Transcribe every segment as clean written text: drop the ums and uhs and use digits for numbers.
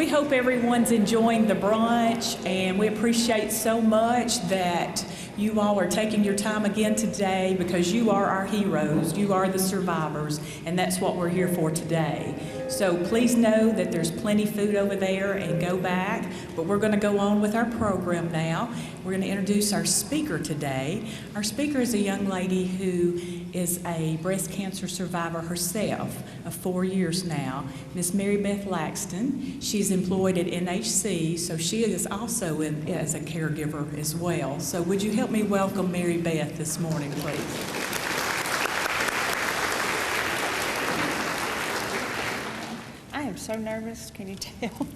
We hope everyone's enjoying the brunch, and we appreciate so much that you all are taking your time again today, because you are our heroes, you are the survivors, and that's what we're here for today. So please know that there's plenty food over there, and go back. But we're going to go on with our program now. We're going to introduce our speaker today. Our speaker is a young lady who is a breast cancer survivor herself of 4 years now, Miss Mary Beth Laxton. She's employed at NHC, so she is also as a caregiver as well. So would you help me welcome Mary Beth this morning, please? I am so nervous, can you tell?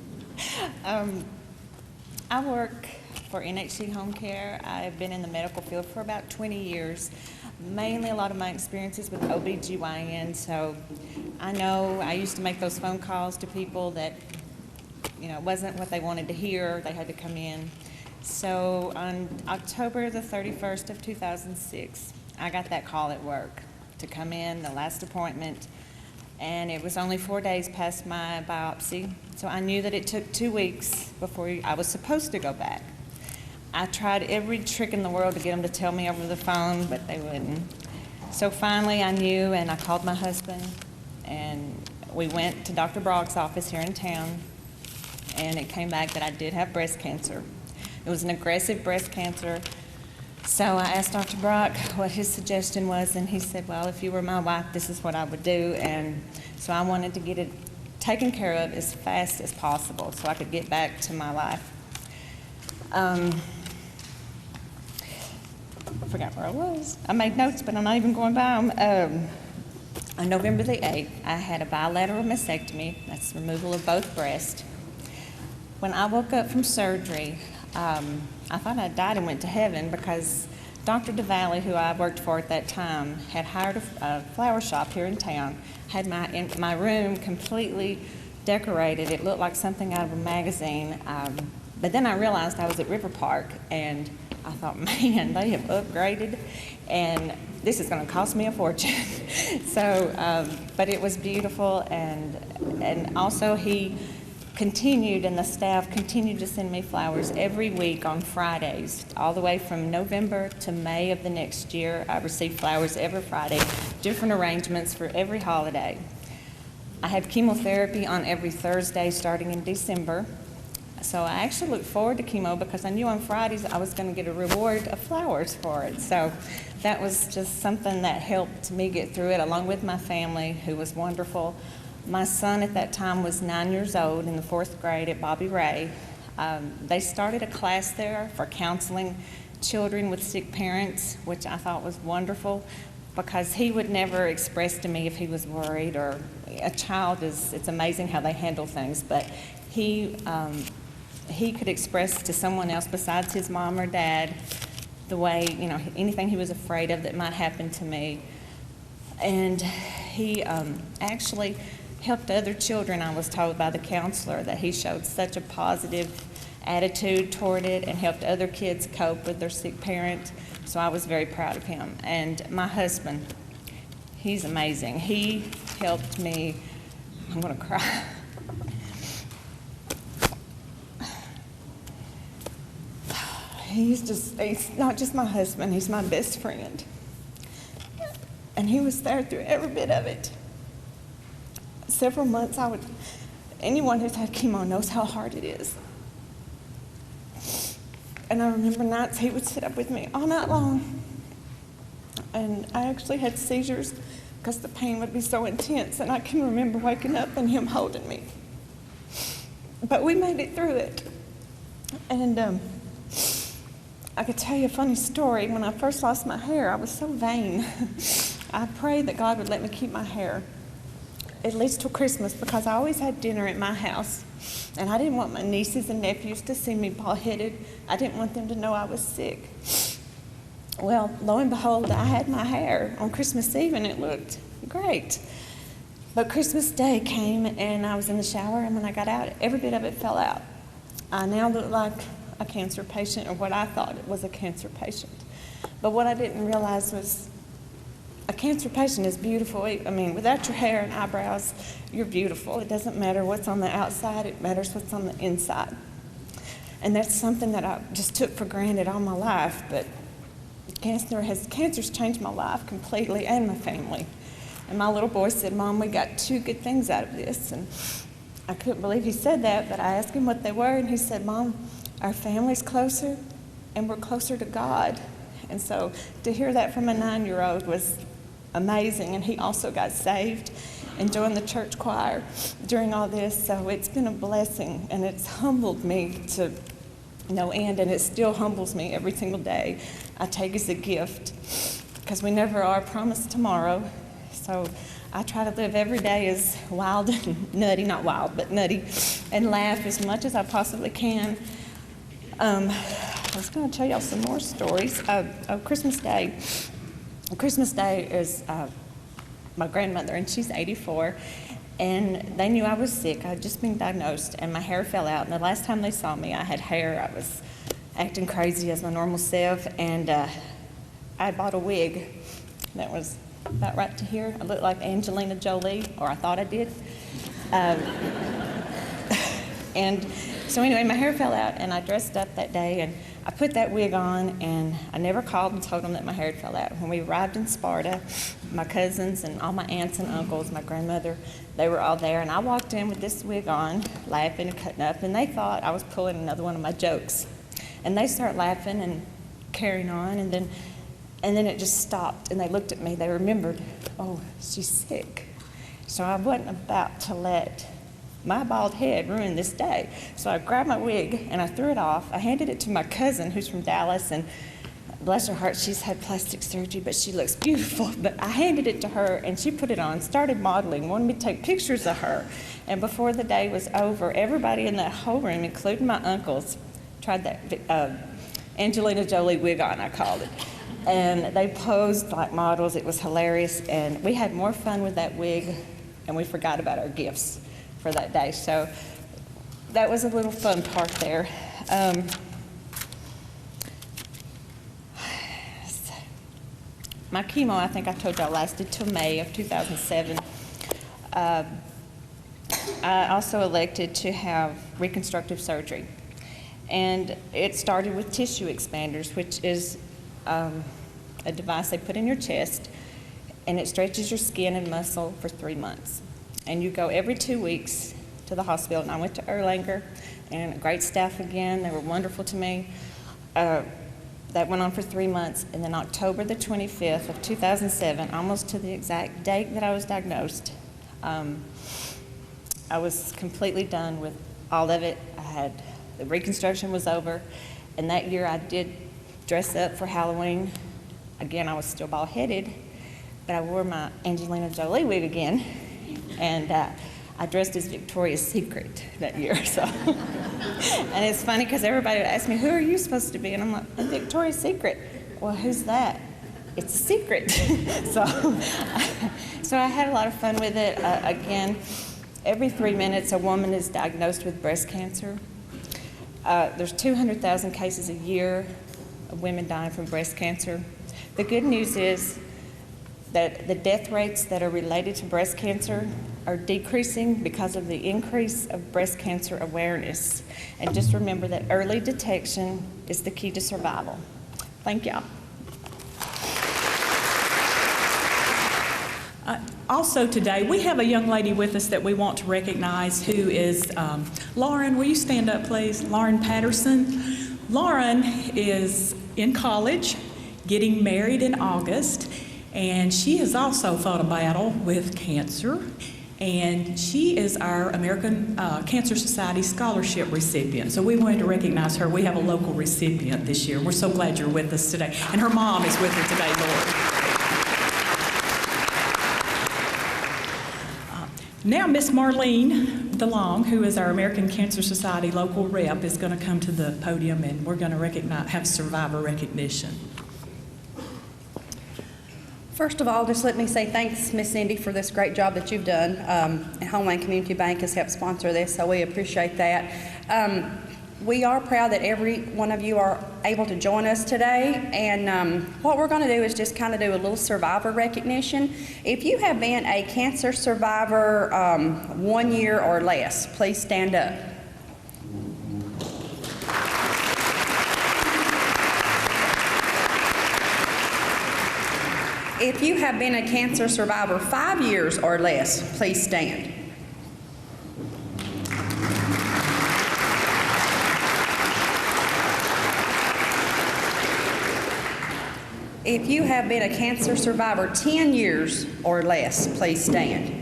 I work for NHC Home Care. I've been in the medical field for about 20 years. Mainly a lot of my experiences with OBGYN, so I know I used to make those phone calls to people that, you know, it wasn't what they wanted to hear. They had to come in. So on October the 31st of 2006, I got that call at work to come in, the last appointment, and it was only 4 days past my biopsy, so I knew that it took 2 weeks before I was supposed to go back. I tried every trick in the world to get them to tell me over the phone, but they wouldn't. So finally I knew, and I called my husband, and we went to Dr. Brock's office here in town, and it came back that I did have breast cancer. It was an aggressive breast cancer. So I asked Dr. Brock what his suggestion was, and he said, well, if you were my wife, this is what I would do. And so I wanted to get it taken care of as fast as possible so I could get back to my life. I forgot where I was. I made notes, but I'm not even going by them. On November the 8th, I had a bilateral mastectomy. That's removal of both breasts. When I woke up from surgery, I thought I'd died and went to heaven, because Dr. DeValley, who I worked for at that time, had hired a flower shop here in town, had my room completely decorated. It looked like something out of a magazine. But then I realized I was at River Park, and I thought, man, they have upgraded, and this is going to cost me a fortune. So, but it was beautiful, and also he continued, and the staff continued to send me flowers every week on Fridays, all the way from November to May of the next year. I received flowers every Friday, different arrangements for every holiday. I had chemotherapy on every Thursday starting in December. So I actually looked forward to chemo, because I knew on Fridays I was going to get a reward of flowers for it. So that was just something that helped me get through it, along with my family, who was wonderful. My son at that time was 9 years old, in the 4th grade at Bobby Ray. They started a class there for counseling children with sick parents, which I thought was wonderful, because he would never express to me if he was worried. Or a child it's amazing how they handle things, but he could express to someone else besides his mom or dad the way, you know, anything he was afraid of that might happen to me. And he actually helped other children. I was told by the counselor that he showed such a positive attitude toward it and helped other kids cope with their sick parent. So I was very proud of him. And my husband, he's amazing. He helped me. I'm going to cry. He's not just my husband, he's my best friend. And he was there through every bit of it. Several months anyone who's had chemo knows how hard it is. And I remember nights he would sit up with me all night long. And I actually had seizures because the pain would be so intense, and I can remember waking up and him holding me. But we made it through it. And I could tell you a funny story. When I first lost my hair, I was so vain. I prayed that God would let me keep my hair at least till Christmas, because I always had dinner at my house, and I didn't want my nieces and nephews to see me bald-headed. I didn't want them to know I was sick. Well, lo and behold, I had my hair on Christmas Eve, and it looked great. But Christmas Day came, and I was in the shower, and when I got out, every bit of it fell out. I now look like a cancer patient, or what I thought was a cancer patient. But what I didn't realize was a cancer patient is beautiful. I mean, without your hair and eyebrows, you're beautiful. It doesn't matter what's on the outside, it matters what's on the inside. And that's something that I just took for granted all my life, but cancer's changed my life completely and my family. And my little boy said, "Mom, we got 2 good things out of this." And I couldn't believe he said that, but I asked him what they were, and he said, "Mom, our family's closer, and we're closer to God." And so to hear that from a 9-year-old was amazing, and he also got saved and joined the church choir during all this. So it's been a blessing, and it's humbled me to no end, and it still humbles me every single day. I take as a gift, because we never are promised tomorrow. So I try to live every day as wild and nutty, not wild, but nutty, and laugh as much as I possibly can. I was going to tell y'all some more stories. Christmas Day. Christmas Day is my grandmother, and she's 84, and they knew I was sick. I had just been diagnosed, and my hair fell out. And the last time they saw me, I had hair. I was acting crazy as my normal self, and I bought a wig that was about right to here. I looked like Angelina Jolie, or I thought I did. And so anyway, my hair fell out, and I dressed up that day, and I put that wig on, and I never called and told them that my hair had fell out. When we arrived in Sparta, my cousins and all my aunts and uncles, my grandmother, they were all there, and I walked in with this wig on, laughing and cutting up, and they thought I was pulling another one of my jokes. And they started laughing and carrying on, and then it just stopped, and they looked at me. They remembered, oh, she's sick. So I wasn't about to let my bald head ruin this day. So I grabbed my wig and I threw it off. I handed it to my cousin who's from Dallas, and bless her heart, she's had plastic surgery, but she looks beautiful. But I handed it to her, and she put it on, started modeling, wanted me to take pictures of her. And before the day was over, everybody in that whole room, including my uncles, tried that Angelina Jolie wig on, I called it. And they posed like models. It was hilarious, and we had more fun with that wig, and we forgot about our gifts for that day. So that was a little fun part there. My chemo, I think I told y'all, lasted till May of 2007. I also elected to have reconstructive surgery. And it started with tissue expanders, which is a device they put in your chest, and it stretches your skin and muscle for 3 months. And you go every 2 weeks to the hospital. And I went to Erlanger, and a great staff again. They were wonderful to me. That went on for 3 months. And then October the 25th of 2007, almost to the exact date that I was diagnosed, I was completely done with all of it. The reconstruction was over. And that year I did dress up for Halloween. Again, I was still bald-headed, but I wore my Angelina Jolie wig again. And I dressed as Victoria's Secret that year. So, and it's funny because everybody would ask me, "Who are you supposed to be?" And I'm like, "I'm Victoria's Secret." "Well, who's that?" "It's a secret." So I had a lot of fun with it. Again, every 3 minutes a woman is diagnosed with breast cancer. There's 200,000 cases a year of women dying from breast cancer. The good news is that the death rates that are related to breast cancer are decreasing because of the increase of breast cancer awareness. And just remember that early detection is the key to survival. Thank y'all. Also today, we have a young lady with us that we want to recognize, who is Lauren. Will you stand up, please? Lauren Patterson. Lauren is in college, getting married in August, and she has also fought a battle with cancer, and she is our American Cancer Society Scholarship recipient. So we wanted to recognize her. We have a local recipient this year. We're so glad you're with us today. And her mom is with her today, Lauren. Now, Miss Marlene DeLong, who is our American Cancer Society local rep, is going to come to the podium, and we're going to have survivor recognition. First of all, just let me say thanks, Miss Cindy, for this great job that you've done. And Homeland Community Bank has helped sponsor this, so we appreciate that. We are proud that every one of you are able to join us today. And what we're going to do is just kind of do a little survivor recognition. If you have been a cancer survivor 1 year or less, please stand up. If you have been a cancer survivor 5 years or less, please stand. If you have been a cancer survivor 10 years or less, please stand.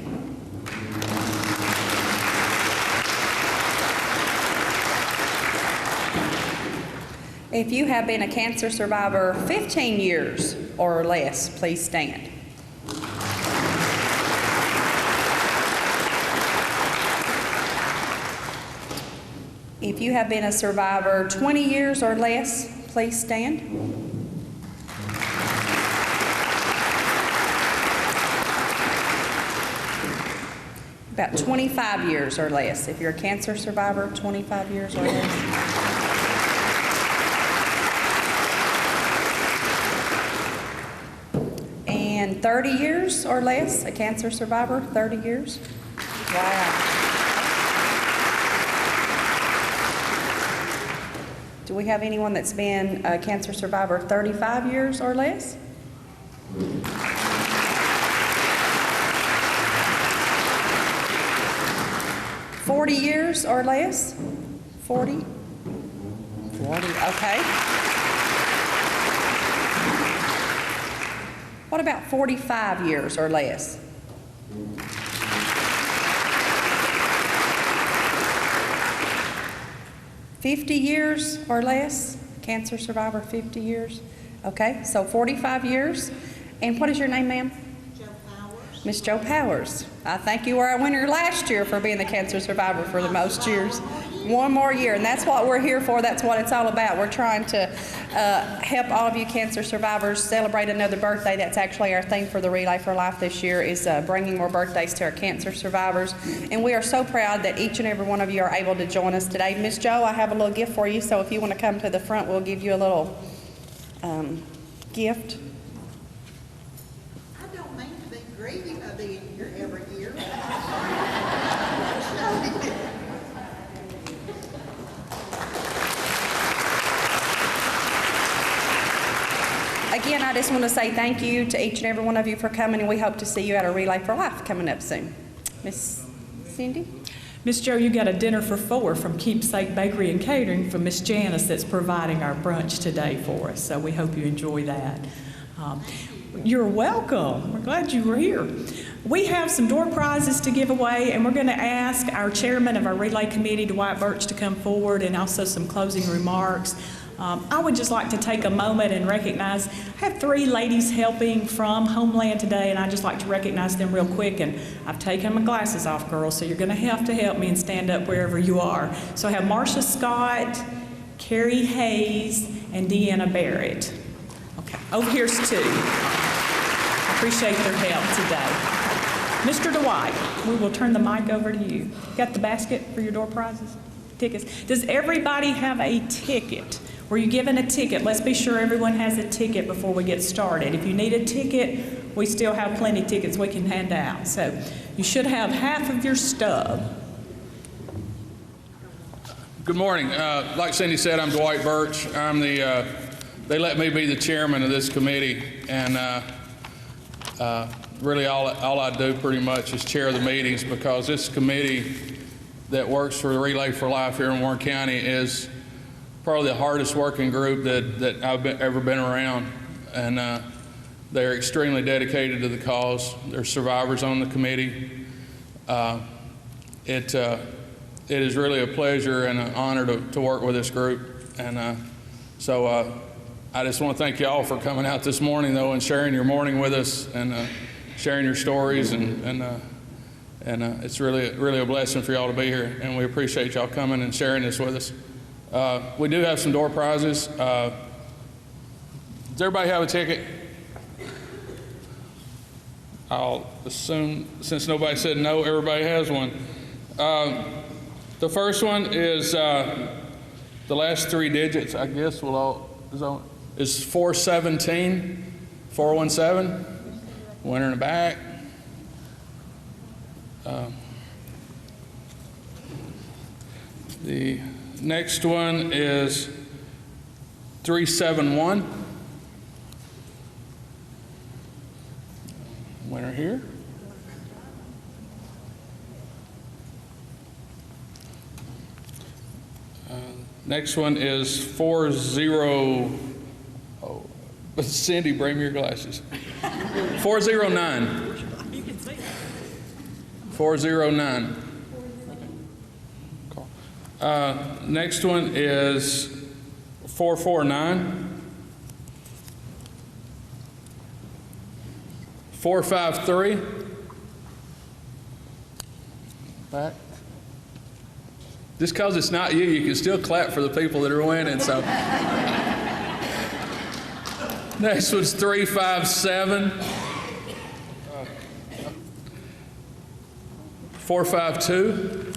If you have been a cancer survivor 15 years or less, please stand. If you have been a survivor 20 years or less, please stand. About 25 years or less. If you're a cancer survivor, 25 years or less. And 30 years or less, a cancer survivor, 30 years. Wow. Do we have anyone that's been a cancer survivor 35 years or less? 40 years or less? 40? 40, okay. What about 45 years or less? $50 years or less? Cancer survivor, 50 years? Okay, so 45 years. And what is your name, ma'am? Miss Jo Powers. I think you were our winner last year for being the cancer survivor for the most years. One more year, and that's what we're here for. That's what it's all about. We're trying to help all of you cancer survivors celebrate another birthday. That's actually our theme for the Relay for Life this year, is bringing more birthdays to our cancer survivors. And we are so proud that each and every one of you are able to join us today. Miss Jo, I have a little gift for you, so if you want to come to the front, we'll give you a little gift. Greedy by being here every year. Again, I just want to say thank you to each and every one of you for coming, and we hope to see you at a Relay for Life coming up soon. Miss Cindy? Miss Jo, you got a dinner for 4 from Keepsake Bakery and Catering from Miss Janice that's providing our brunch today for us, so we hope you enjoy that. You're welcome. We're glad you were here. We have some door prizes to give away, and we're going to ask our chairman of our Relay Committee, Dwight Birch, to come forward, and also some closing remarks. I would just like to take a moment and recognize, I have 3 ladies helping from Homeland today, and I'd just like to recognize them real quick. And I've taken my glasses off, girls, so you're going to help me and stand up wherever you are. So I have Marcia Scott, Carrie Hayes, and Deanna Barrett. Okay, over here's 2. I appreciate their help today. Mr. Dwight, we will turn the mic over to you. Got the basket for your door prizes? Tickets? Does everybody have a ticket? Were you given a ticket? Let's be sure everyone has a ticket before we get started. If you need a ticket, we still have plenty of tickets we can hand out. So you should have half of your stub. Good morning. Like Cindy said, I'm Dwight Birch. I'm they let me be the chairman of this committee, and really all I do pretty much is chair the meetings, because this committee that works for the Relay for Life here in Warren County is probably the hardest working group that I've ever been around, and they're extremely dedicated to the cause. There's survivors on the committee. It is really a pleasure and an honor to work with this group, and so I just want to thank you all for coming out this morning, though, and sharing your morning with us, and sharing your stories, and it's really a blessing for y'all to be here, and we appreciate y'all coming and sharing this with us. We do have some door prizes. Does everybody have a ticket? I'll assume, since nobody said no, everybody has one. The first one is the last 3 digits, I guess we'll all, is 417, 417. Winner in the back. The next one is 371. Winner here. Next one is 40. Oh, Cindy, bring me your glasses. 409. 409. Next one is 449. 453. Back. Just because it's not you, you can still clap for the people that are winning. So next one's 357. 452.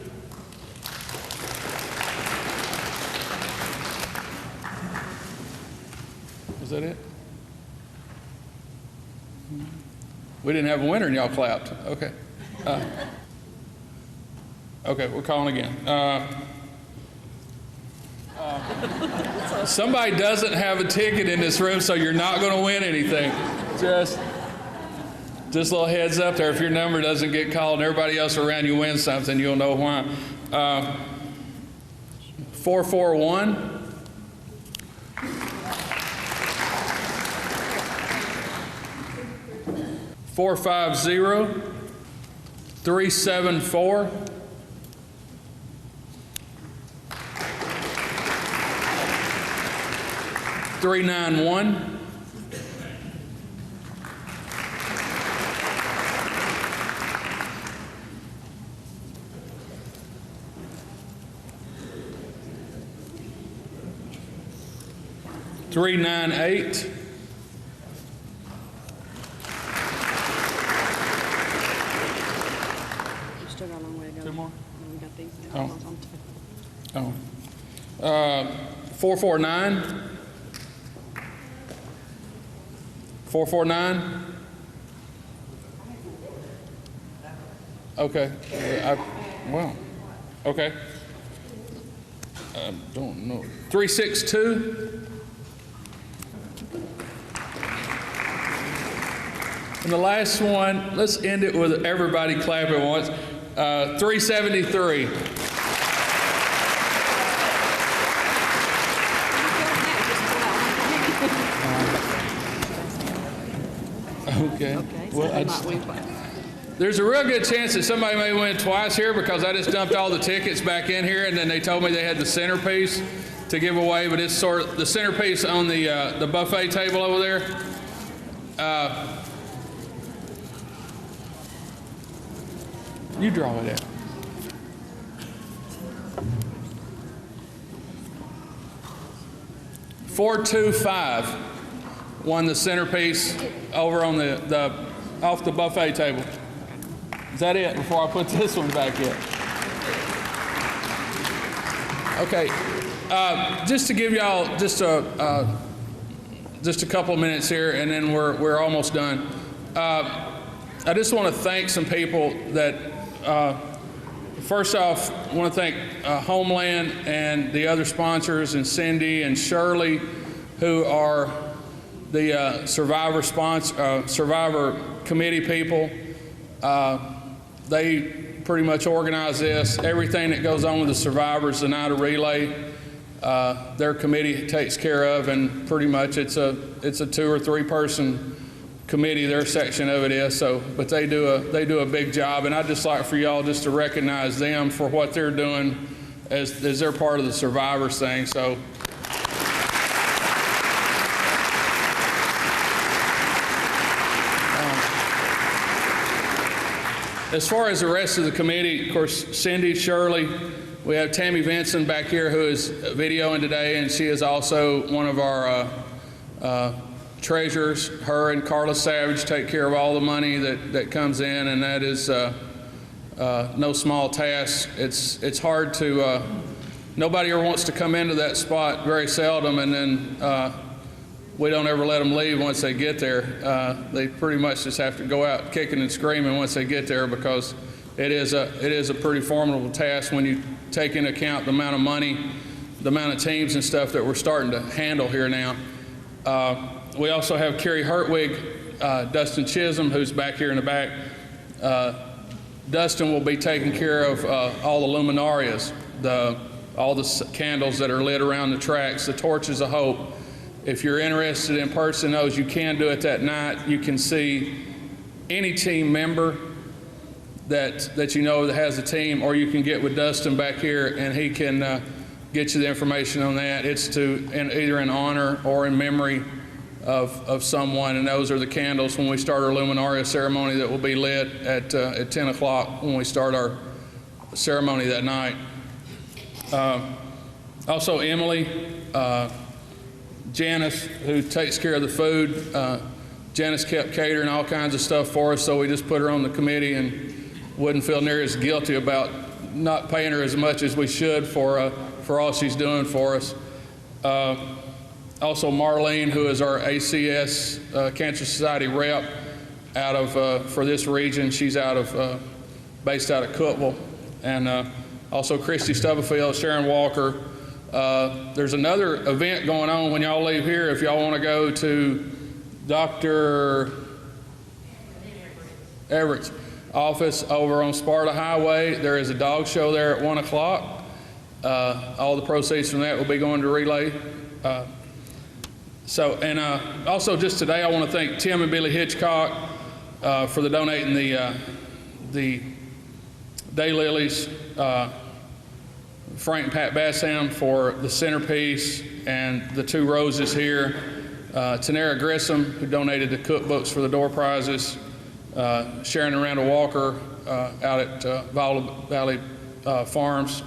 Was that it? We didn't have a winner and y'all clapped. Okay. Okay, we're calling again. Somebody doesn't have a ticket in this room, so you're not going to win anything. Just a little heads up there. If your number doesn't get called and everybody else around you wins something, you'll know why. 441. 450. 374. 391. 398. 2 more? Oh. 449. 449. Okay. Wow. Okay. I don't know. 362. And the last one, let's end it with everybody clapping once. 373. Okay. Well, there's a real good chance that somebody may win twice here because I just dumped all the tickets back in here, and then they told me they had the centerpiece to give away, but it's sort of the centerpiece on the buffet table over there. You draw it out. $425 won the centerpiece over on the off the buffet table. Is that it? Before I put this one back in. Okay. Just to give y'all just a couple of minutes here, and then we're almost done. I just want to thank some people that. First off, I want to thank Homeland and the other sponsors, and Cindy and Shirley, who are the Survivor Committee people. They pretty much organize this. Everything that goes on with the survivors, the night of relay, their committee takes care of, and pretty much it's a 2 or 3 person committee, their section of it is. So, but they do a big job, and I'd just like for y'all just to recognize them for what they're doing as they're part of the survivors thing. So. As far as the rest of the committee, of course, Cindy, Shirley, we have Tammy Vinson back here who is videoing today, and she is also one of our treasurers. Her and Carla Savage take care of all the money that comes in, and that is no small task. It's hard to, nobody ever wants to come into that spot, very seldom, and then we don't ever let them leave once they get there. They pretty much just have to go out kicking and screaming once they get there, because it is a pretty formidable task when you take into account the amount of money, the amount of teams and stuff that we're starting to handle here now. We also have Kerry Hertwig, Dustin Chisholm, who's back here in the back. Dustin will be taking care of all the luminarias, all the candles that are lit around the tracks, the torches of hope. If you're interested in person those, you can do it that night. You can see any team member that you know that has a team, or you can get with Dustin back here and he can get you the information on that. It's either in honor or in memory of someone, and those are the candles when we start our luminaria ceremony that will be lit at 10 o'clock when we start our ceremony that night. Also Emily, Janice, who takes care of the food. Janice kept catering all kinds of stuff for us, so we just put her on the committee and wouldn't feel near as guilty about not paying her as much as we should for all she's doing for us. Also Marlene, who is our ACS Cancer Society rep out of for this region. She's based out of Cookeville. And also Christy Stubblefield, Sharon Walker. There's another event going on when y'all leave here. If y'all want to go to Dr. Everett's office over on Sparta Highway, there is a dog show there at 1 o'clock. All the proceeds from that will be going to Relay. Also just today, I want to thank Tim and Billy Hitchcock for donating the daylilies. Frank and Pat Bassam for the centerpiece and the 2 roses here. Tanera Grissom, who donated the cookbooks for the door prizes. Sharon and Randall Walker out at Valley Farms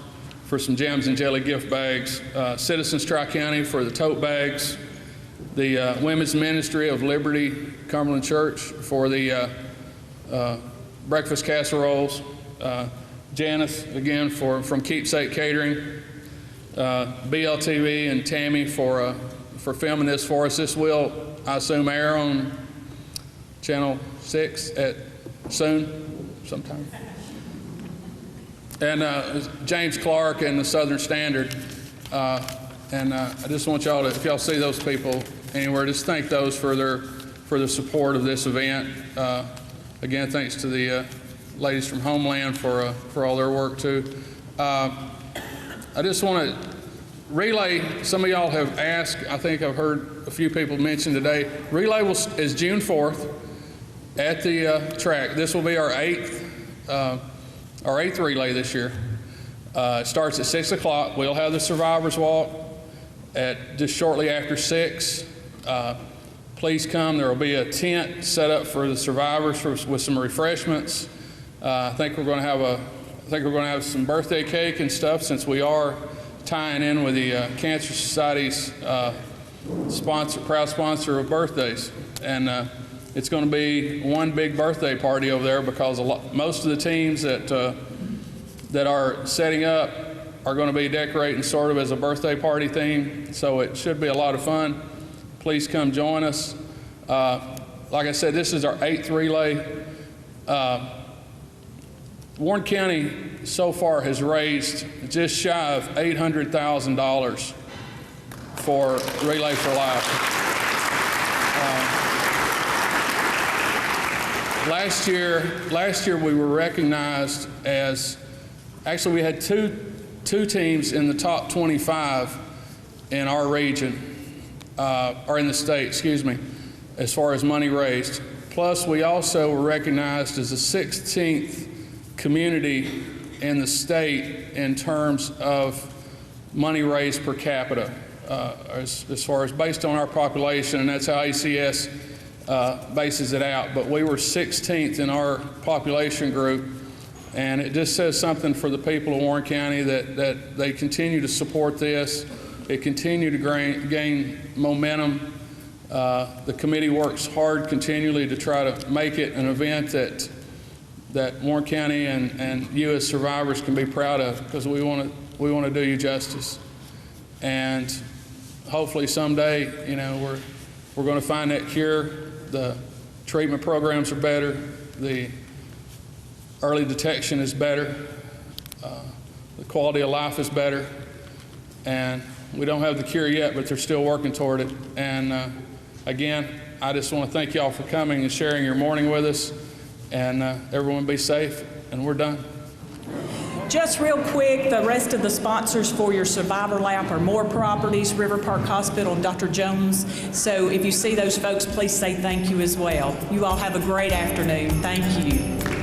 for some jams and jelly gift bags. Citizens Tri-County for the tote bags. The Women's Ministry of Liberty Cumberland Church for the breakfast casseroles. Janice, again, from Keepsake Catering. BLTV and Tammy for filming this for us. This will, I assume, air on Channel 6 sometime. And James Clark and the Southern Standard. I just want y'all to, if y'all see those people anywhere, just thank those for the support of this event. Again, thanks to the ladies from Homeland for all their work too. I just want to relay, some of y'all have asked, I think I've heard a few people mention today, relay is June 4th at the track. This will be our eighth relay this year. It starts at 6 o'clock. We'll have the Survivors Walk at just shortly after 6. Please come. There will be a tent set up for the survivors with some refreshments. I think we're going to have some birthday cake and stuff, since we are tying in with the Cancer Society's proud sponsor of birthdays. And it's going to be one big birthday party over there, because most of the teams that are setting up are going to be decorating sort of as a birthday party theme. So it should be a lot of fun. Please come join us. Like I said, this is our 8th relay. Warren County so far has raised just shy of $800,000 for Relay for Life. Last year we were recognized as, actually we had two teams in the top 25 in our region, or in the state, excuse me, as far as money raised. Plus we also were recognized as the 16th community in the state in terms of money raised per capita, as far as based on our population, and that's how ACS bases it out. But we were 16th in our population group, and it just says something for the people of Warren County that they continue to support this. They continue to gain momentum. The committee works hard continually to try to make it an event that Warren County and you as survivors can be proud of, because we want to do you justice. And hopefully someday, we're going to find that cure. The treatment programs are better. The early detection is better. The quality of life is better. And we don't have the cure yet, but they're still working toward it. And again, I just want to thank y'all for coming and sharing your morning with us. And everyone be safe, and we're done. Just real quick, the rest of the sponsors for your Survivor Lap are More Properties, River Park Hospital, and Dr. Jones. So if you see those folks, please say thank you as well. You all have a great afternoon. Thank you.